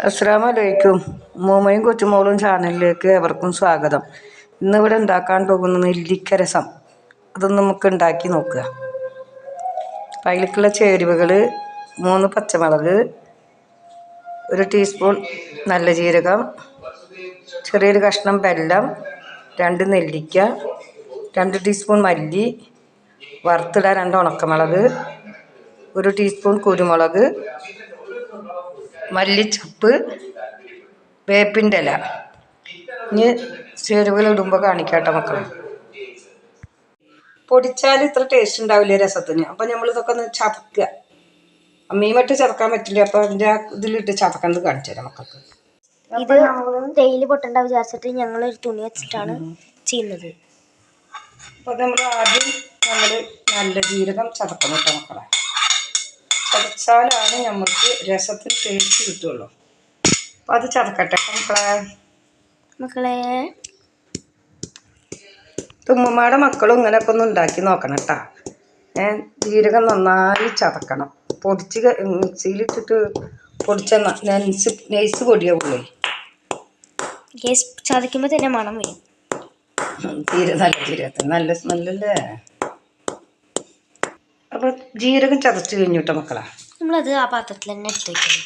അസ്സലാമലൈക്കും. ഉമ്മയും കൊച്ചുമോളും ചാനലിലേക്ക് ഏവർക്കും സ്വാഗതം. ഇന്നിവിടെ ഉണ്ടാക്കാൻ പോകുന്ന നെല്ലിക്ക രസം, അതൊന്ന് നമുക്ക് ഉണ്ടാക്കി നോക്കുക. അതിലേക്കുള്ള ചേരുവകൾ: 3 പച്ചമുളക്, 1 ടീസ്പൂൺ നല്ല ജീരകം, ചെറിയൊരു കഷ്ണം വെല്ലം, 2 നെല്ലിക്ക, 2 ടീസ്പൂൺ മല്ലി, വറുത്തിടാൻ 2 ഉണക്കമുളക്, 1 ടീസ്പൂൺ കുരുമുളക്, മല്ലിച്ചപ്പ്, വേപ്പിൻ്റെ ഇല. ഇനി ചേരുവകൾ ഇടുമ്പോൾ കാണിക്കാട്ടോ മക്കളെ. പൊടിച്ചാൽ ഇത്ര ടേസ്റ്റ് ഉണ്ടാവില്ല രസത്തിന്. അപ്പം നമ്മളിതൊക്കെ ഒന്ന് ചതക്കുക. അമ്മീമട്ട് ചതക്കാൻ പറ്റില്ല. അപ്പം അതിൻ്റെ ഇതിലിട്ട് ചതക്കണത് കാണിച്ചു തരാം മക്കൾക്ക്. ഇത് തേയില പൊട്ടണ്ട വിചാരിച്ചിട്ട് ഞങ്ങൾ ഒരു തുണി വെച്ചിട്ടാണ് ചെയ്യുന്നത്. അപ്പം നമ്മൾ ആദ്യം നല്ല ജീരകം ചതക്കണം കേട്ടോ മക്കളെ. ചതച്ചാലാണ് നമുക്ക് രസത്തിന് ടേസ്റ്റ് കിട്ടുള്ളൂ. അപ്പം അത് ചതക്കട്ടെ മക്കളെ. ഉമ്മമാരുടെ മക്കളും ഇങ്ങനെയൊക്കെ ഒന്ന് ഉണ്ടാക്കി നോക്കണം കേട്ടോ. ജീരകം നന്നായി ചതക്കണം. പൊടിച്ച് മിക്സിയിലിട്ടിട്ട് പൊടിച്ച നൈസ് പൊടിയാവുള്ളൂ. ചതയ്ക്കുമ്പോൾ തന്നെ മണം വരും. നല്ല ജീരകത്തിന് നല്ല സ്മെല്ലല്ലേ. അപ്പം ജീരകം ചതച്ച് കഴിഞ്ഞിട്ടോ മക്കളെ, നമ്മളത് ആ പാത്രത്തിൽ തന്നെ എടുത്ത് വയ്ക്കണം.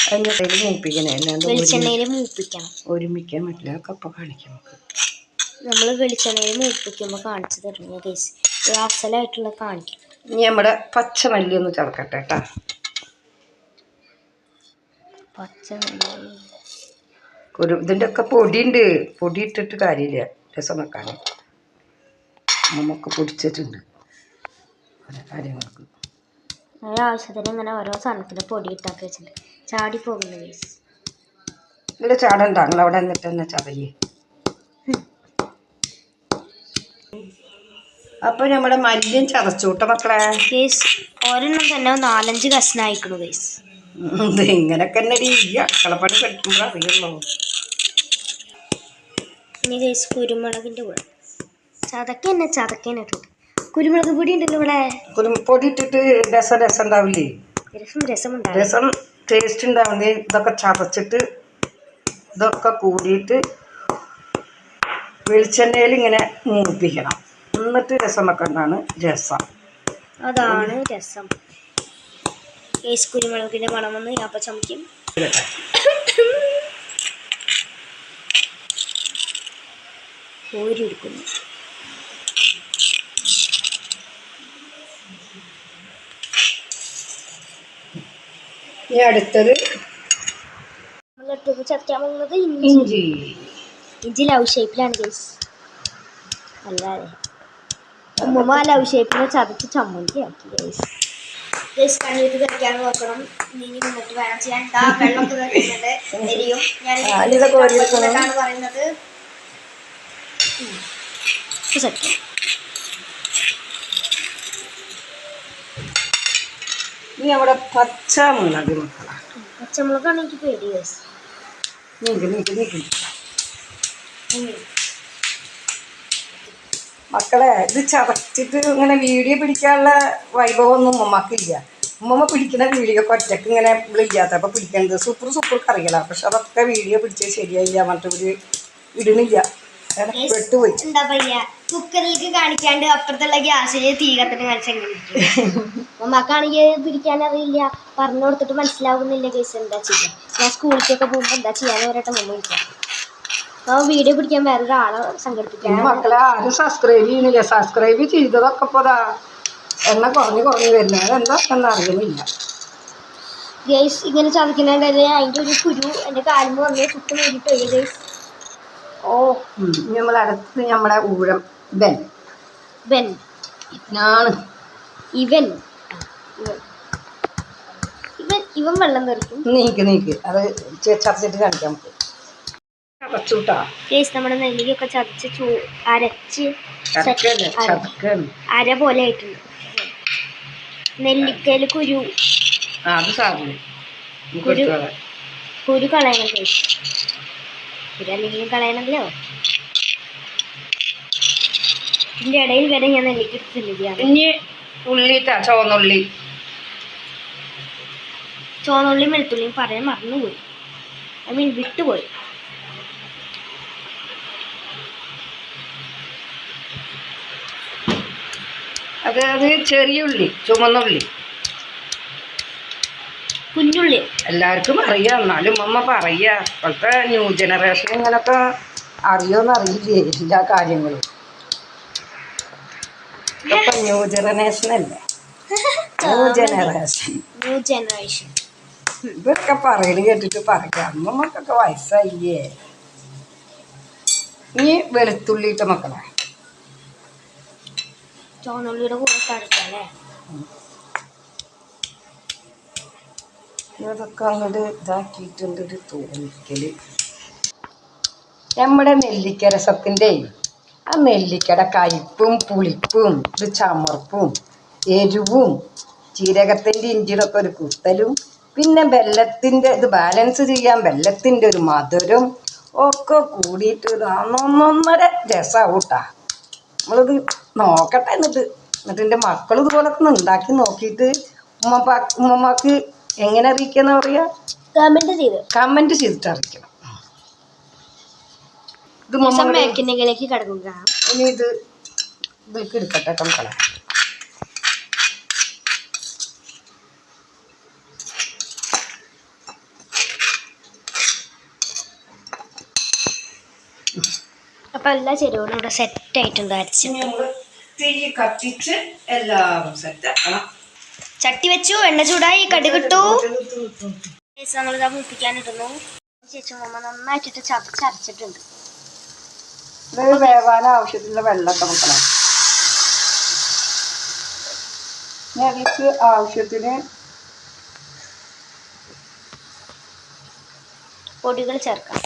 അതിൻ്റെ മൂപ്പിക്കണേ, വെളിച്ചെണ്ണയിൽ മൂപ്പിക്കണം. ഒരുമിക്കാൻ പറ്റില്ല. അപ്പം കാണിക്കാം നമുക്ക്. നമ്മൾ വെളിച്ചെണ്ണയിൽ മൂപ്പിക്കുമ്പോൾ കാണിച്ചു തരുന്നു കേസ്. അസലായിട്ടുള്ള കാണിക്കും. ഇനി നമ്മുടെ പച്ചമല്ലി ഒന്ന് ചേർക്കട്ടെ കേട്ടോ. പച്ചമല്ലി ഇതിൻ്റെ ഒക്കെ പൊടിയുണ്ട്. പൊടി ഇട്ടിട്ട് കാര്യമില്ല രസം വെക്കാൻ. നമുക്ക് പൊടിച്ചിട്ടുണ്ട് പല കാര്യങ്ങൾക്ക്. ആവശ്യത്തിന് ഇങ്ങനെ ഓരോ സാധനത്തിന് പൊടി ഇട്ടാക്കി വെച്ചിട്ടുണ്ട്. ചാടി പോകുന്ന കേസ്. ഇവിടെ ചാടണ്ട, നിങ്ങൾ അവിടെ എന്നിട്ട് തന്നെ ചതയേ. അപ്പൊ നമ്മുടെ മല്ലിയും ചതച്ചൂട്ട മക്കളെ. കേസ് ഒരെണ്ണം തന്നെ 4-5 കഷ്ണമായിക്കണു കേസ്. ഇങ്ങനൊക്കെ തന്നെ ഈ അക്കളപ്പണി പഠിക്കുമ്പോൾ അറിയുള്ളൂ. ഇനി കേസ് കുരുമുളകിൻ്റെ കൂടെ ചതക്കേനെ ഇട്ടു. കുരുമുളക് പൊടി ഉണ്ടല്ലോ ഇവിടെ. പൊടി ഇട്ടിട്ട് രസം ഉണ്ടാവില്ലേ? രസം ടേസ്റ്റ് ഉണ്ടാവുന്നേ. ഇതൊക്കെ ചതച്ചിട്ട് ഇതൊക്കെ കൂടിയിട്ട് വെളിച്ചെണ്ണയിൽ ഇങ്ങനെ മൂപ്പിക്കണം. എന്നിട്ട് രസം വെക്കുന്നതാണ് രസം. അതാണ് രസം. കേസ് കുരുമുളകിൻ്റെ മണം വന്ന് ഞാൻ അപ്പം ചമയ്ക്കും. കോരിയെടുക്കുന്നു. ഇനി അടുത്തത് ചതയ്ക്കാൻ പോകുന്നത് ഇഞ്ചി ലവ് ഷേപ്പിലാണ് കേസ്. അല്ലാതെ ഉമ്മ ലവ് ഷേപ്പിൽ ചതച്ച് ചമ്മന്തി ആക്കി കേസ്. കേസ് കണ്ണിട്ട് കഴിക്കാൻ നോക്കണം. ഇനി മുന്നോട്ട് വേണം ചെയ്യാൻ. വെള്ളമൊക്കെ കഴിക്കുന്നുണ്ട്. എരിയും ഞാനാണ് പറയുന്നത്. ഇനി അവിടെ പച്ചമുളക് മക്കളെ. പച്ചമുളകാണ് എനിക്ക് പേടി കേസ്. നീക്ക് മക്കളെ. ഇത് ചതച്ചിട്ട് ഇങ്ങനെ വീഡിയോ പിടിക്കാനുള്ള വൈഭവമൊന്നും ഉമ്മക്കില്ല. ഉമ്മ പിടിക്കുന്ന വീഡിയോ ഒറ്റക്ക് ഇങ്ങനെ ഇല്ലാത്തപ്പോൾ പിടിക്കുന്നത് സൂപ്പർ കറികളാണ്. പക്ഷെ അതൊക്കെ വീഡിയോ പിടിച്ച് ശരിയായില്ല. മറ്റൊരു ഇടുന്നില്ല, പെട്ടുപോയി. എന്താ പറയാ, കുക്കറിലേക്ക് കാണിക്കാണ്ട് അപ്പുറത്തുള്ള ഗ്യാസില് തീ കത്തിട്ട് കാണിച്ചെങ്ങനെ ഉമ്മക്കാണെങ്കിൽ പിടിക്കാൻ അറിയില്ല. പറഞ്ഞു കൊടുത്തിട്ട് മനസ്സിലാവുന്നില്ല കേസ്. എന്താ ചെയ്യാ? ഞാൻ സ്കൂളിലേക്കൊക്കെ പോകുമ്പോൾ എന്താ ചെയ്യാന്ന് പറയട്ടെ മുമ്പ് വിളിക്കാം. വീഡിയോ പിടിക്കാൻ വേറൊരാളെ സംഘടിപ്പിക്കാൻ. മക്കളെ ആരും സബ്സ്ക്രൈബ് ചെയ്യുന്നില്ല. സബ്സ്ക്രൈബ് ചെയ്തതൊക്കെ ഇപ്പോൾ എണ്ണ കുറഞ്ഞു വരുന്നത് എന്താ എന്ന് അറിയുന്നില്ല ഗേസ്. ഇങ്ങനെ ചതക്കുന്നതിൻ്റെ അതിൻ്റെ ഒരു കുരു എൻ്റെ കാലുമ്പ് വന്ന് ചുറ്റും വേണ്ടിയിട്ട് ഗേസ്. നമ്മൾ അടുത്ത് നമ്മുടെ ഊഴം ഇവൻ വെള്ളം തെറിക്കും. നീക്ക് അത് ചതച്ചിട്ട് കാണിക്കാം നമുക്ക്. നമ്മുടെ നെല്ലിക്കൊക്കെ ചതച്ച് അരച്ച് അര പോലെ ആയിട്ടുണ്ട്. നെല്ലിക്കയിൽ കുരു കളയണം കേസ്. കുരു അല്ലെങ്കിലും കളയണമല്ലോ. ഇതിൻ്റെ ഇടയിൽ വരെ ഞാൻ നെല്ലിക്ക എടുത്തില്ല. ഇനി ഉള്ളിട്ടാ ചുവന്നുള്ളി ചുവന്നുള്ളിയും വെളുത്തുള്ളിയും പറയാൻ മറന്നുപോയി. ഐ മീൻ വിട്ടുപോയി. അത് ചെറിയ ഉള്ളി, ചുമന്നുള്ളി, കുഞ്ഞുള്ളി. എല്ലാവർക്കും അറിയാം, എന്നാലും അമ്മ പറയാ. ഇപ്പോഴത്തെ ന്യൂ ജനറേഷൻ ഇങ്ങനൊക്കെ അറിയോന്ന് അറിയില്ലേ എല്ലാ കാര്യങ്ങളും. ഇപ്പൊ ന്യൂ ജനറേഷൻ അല്ലേ, ന്യൂ ജനറേഷൻ. ഇതൊക്കെ പറയല് കേട്ടിട്ട് പറയാം, അമ്മമ്മക്കൊക്കെ വയസ്സായില്ലേ. ഇനി വെളുത്തുള്ളി ഇട്ട മക്കളെ, ചുവന്നുള്ളിയുടെ കൂടെ തളിക്കല്ലേ. ഇതൊക്കെ അങ്ങോട്ട് ഇതാക്കിയിട്ടുണ്ട് ഒരു തോന്നിക്കല്. നമ്മുടെ നെല്ലിക്ക രസത്തിൻ്റെ ആ നെല്ലിക്കയുടെ കയ്പും പുളിപ്പും ഇത് ചമർപ്പും എരിവും ജീരകത്തിൻ്റെ ഇഞ്ചിയൊക്കെ ഒരു കുത്തലും പിന്നെ വെല്ലത്തിൻ്റെ ഇത് ബാലൻസ് ചെയ്യാൻ വെല്ലത്തിൻ്റെ ഒരു മധുരം ഒക്കെ കൂടിയിട്ട് ഒന്നൊന്നര രസമാവും കേട്ടാ. നമ്മളിത് നോക്കട്ടെ. എന്നിട്ട് എൻ്റെ മക്കൾ ഇതുപോലെ ഒന്ന് ഉണ്ടാക്കി നോക്കിയിട്ട് ഉമ്മമാക്ക് എങ്ങനെ അറിയിക്കാന്ന് പറയാ, കമൻറ്റ് ചെയ്തിട്ട് അറിയിക്കണം. ഇത് മേക്കിനിലേക്ക് കിടക്കുക. ഇനി ഇതിലേക്ക് എടുക്കട്ടെ മക്കളെ. അപ്പം എല്ലാ ചേരുവകളും ഇവിടെ സെറ്റ് ആയിട്ടുണ്ട്. അരച്ച് നമ്മൾ തീ കത്തിച്ച് എല്ലാവരും സെറ്റ് ആക്കണം. ചട്ടി വെച്ചു, എണ്ണ ചൂടായി, കടുകിട്ടു. നമ്മളിതാ മുപ്പിക്കാനിട്ടുന്നു. ശേഷം നമ്മൾ നന്നായിട്ടിട്ട് ചതച്ചരച്ചിട്ടുണ്ട്. ഇത് വേവാൻ ആവശ്യത്തിനുള്ള വെള്ളമൊക്കെ മക്കളെ. അതിലേക്ക് ആവശ്യത്തിന് പൊടികൾ ചേർക്കാം.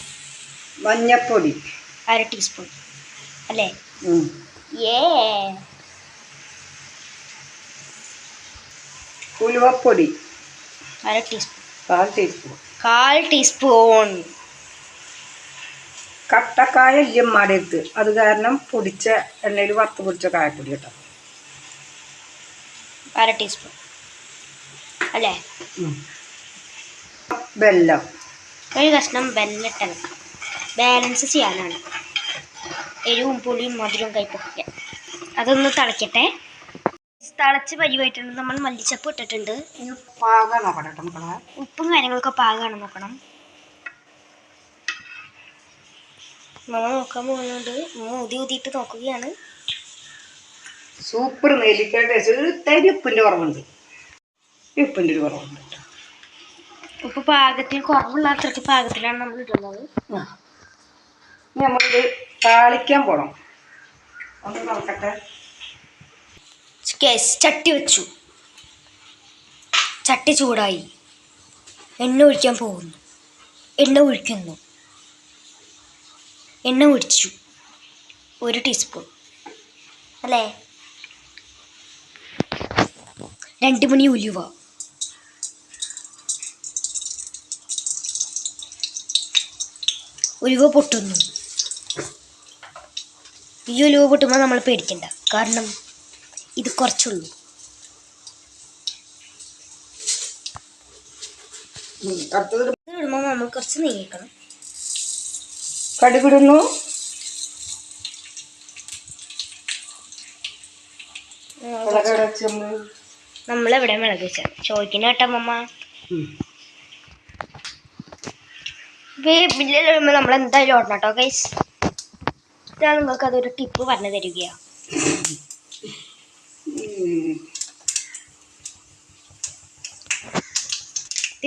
മഞ്ഞപ്പൊടി 1/2 ടീസ്പൂൺ അല്ലേ? ഉലുവപ്പൊടി 1/2 ടീസ്പൂൺ. 1/4 ടീസ്പൂൺ. കട്ടക്കായ ഇല്ലമ്മാടെടുത്ത്, അത് കാരണം പൊടിച്ച എണ്ണയിൽ വറുത്ത് പൊടിച്ച കായപ്പൊടി കേട്ടോ. 1/2 ടീസ്പൂൺ അല്ലേ? വെല്ലം ഒരു കഷ്ണം വെല്ലട്ടണം, ബാലൻസ് ചെയ്യാനാണ്. എരിവും പുളിയും മധുരവും കൈപ്പൊക്കെ. അതൊന്ന് തിളയ്ക്കട്ടെ. തിളച്ച് പരിവായിട്ടുണ്ട്. നമ്മൾ മല്ലിച്ചപ്പ് ഇട്ടിട്ടുണ്ട്. പാകം നോക്കണം മക്കളെ, ഉപ്പും കാര്യങ്ങളൊക്കെ പാകമാണ് നോക്കണം. നമ്മൾ നോക്കാൻ പോകുന്നുണ്ട്. ഊതിയിട്ട് നോക്കുകയാണ്. സൂപ്പർ നെല്ലിക്ക ടേസ്റ്റ്. ഉപ്പിൻ്റെ കുറവുണ്ട്, ഉപ്പിൻ്റെ ഒരു കുറവുണ്ട്. ഉപ്പ് പാകത്തിൽ കുറവുള്ള അത്രയ്ക്ക് പാകത്തിലാണ് നമ്മൾ ഇടുന്നത്. ഇനി നമ്മളിത് താളിക്കാൻ പോകണം. ഒന്ന് നോക്കട്ടെ. ചട്ടി വെച്ചു, ചട്ടി ചൂടായി, എണ്ണ ഒഴിക്കാൻ പോകുന്നു. എണ്ണ ഒഴിക്കുന്നു. എണ്ണ ഒഴിച്ചു 1 ടീസ്പൂൺ അല്ലേ? 2 മണി ഉലുവ, ഉലുവ പൊട്ടുന്നു. ഈ ഉലുവ പൊട്ടുമ്പോൾ നമ്മൾ പേടിക്കണ്ട, കാരണം ഇത് കുറച്ചുള്ളൂ. ഇടുമ്പോൾ നമ്മൾ കുറച്ച് നീക്കണം. കടുകിടുന്നു. നമ്മളെവിടെ മുളക് വെച്ചാൽ ചോദിക്കുന്ന കേട്ടമ്മ. വേപ്പില്ലുമ്പോൾ നമ്മൾ എന്തായാലും ഓടണം കേട്ടോ ഗൈസ്. ഞാൻ നിങ്ങൾക്ക് അതൊരു ടിപ്പ് പറഞ്ഞു തരികയാണ്.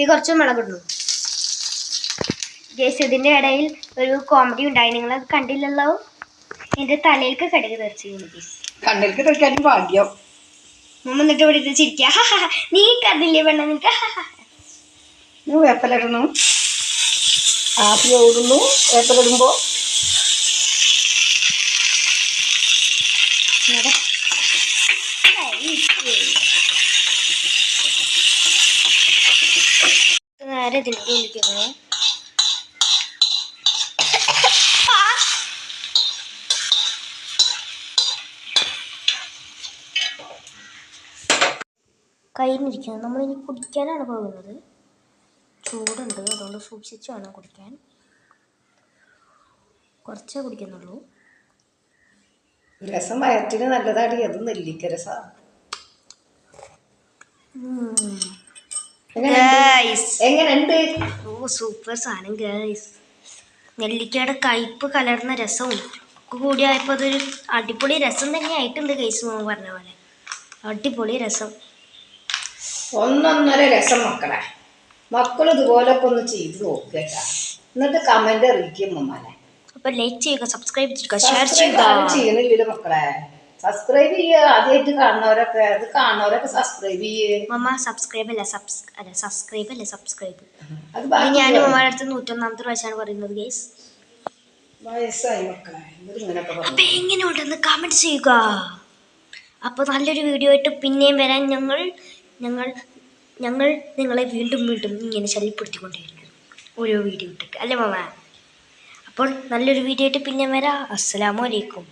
കുറച്ച് മുളകിടുന്നു ഗൈസ്. ഇതിൻ്റെ ഇടയിൽ ഒരു കോമഡി ഉണ്ടായി, നിങ്ങളത് കണ്ടില്ലല്ലോ. എൻ്റെ തലയിലേക്ക് കടുക് തെറിച്ചിരുന്നു ഗൈസ്. കണ്ണിലേക്ക് തെറിക്കാൻ ഭാഗ്യം. മമ്മ എന്നിട്ട് ഇവിടെ ഇത് ചിരിക്കുക. നീ കണ്ടില്ലേ പെണ്ണ, നിനക്ക് വേപ്പലിടുന്നു. ആദ്യം ഓടുന്നു വേപ്പലിടുമ്പോൾ. നേരെ ഇതിലേക്ക് വിളിക്കുന്നു. കഴിഞ്ഞിരിക്കുന്നത്. നമ്മളിനി കുടിക്കാനാണ് പോകുന്നത്. ചൂടുണ്ട്, അതുകൊണ്ട് സൂക്ഷിച്ച് വേണം കുടിക്കാൻ. കുറച്ചേ കുടിക്കുന്നുള്ളൂ. രസം വയറ്റിന് നല്ലതാടി, അത് നെല്ലിക്ക രസം. എങ്ങനെയുണ്ട്? ഓ സൂപ്പർ സാധനം ഗൈസ്. നെല്ലിക്കയുടെ കയ്പ്പ് കലർന്ന രസവും ഒക്കെ കൂടിയായപ്പോൾ അതൊരു അടിപൊളി രസം തന്നെ ആയിട്ടുണ്ട് ഗൈസ്. പറഞ്ഞ പോലെ അടിപൊളി രസം. ഒന്നൊന്നര രസം മക്കളെ. മക്കൾ ഇതുപോലൊക്കെ ഒന്ന് ചെയ്ത് നോക്കുക, എന്നിട്ട് കമന്റ് അറിയിക്കും മമ്മാനെ. അപ്പൊ ലൈക്ക് ചെയ്യുക, സബ്സ്ക്രൈബ് ചെയ്യുക, ഷെയർ ചെയ്യുക. ചെയ്യണില്ലല്ലോ മക്കളെ, സബ്സ്ക്രൈബ് ചെയ്യുക. ആദ്യമായിട്ട് കാണുന്നവരൊക്കെ അത് കാണുന്നവരൊക്കെ സബ്സ്ക്രൈബ് ചെയ്യേ. മമ്മ സബ്സ്ക്രൈബ് അല്ല സബ്സ്ക്രൈബ്. ഞാൻ മമ്മയുടെ അടുത്ത് 101ാമത്തെ പ്രാവശ്യമാണ് പറയുന്നത് ഗൈസ്. വയസ്സായി മക്കളെ, അപ്പൊ എങ്ങനെയുണ്ടെന്ന് കമന്റ് ചെയ്യുക. അപ്പൊ നല്ലൊരു വീഡിയോ ആയിട്ട് പിന്നെയും വരാൻ ഞങ്ങൾ നിങ്ങളെ വീണ്ടും ഇങ്ങനെ ശല്യപ്പെടുത്തിക്കൊണ്ടിരിക്കും ഓരോ വീഡിയോ ഇട്ടിട്ട്, അല്ലേ മമ്മ? അപ്പോൾ നല്ലൊരു വീഡിയോ ആയിട്ട് പിന്നെ വരാം. അസ്സലാമു അലൈക്കും.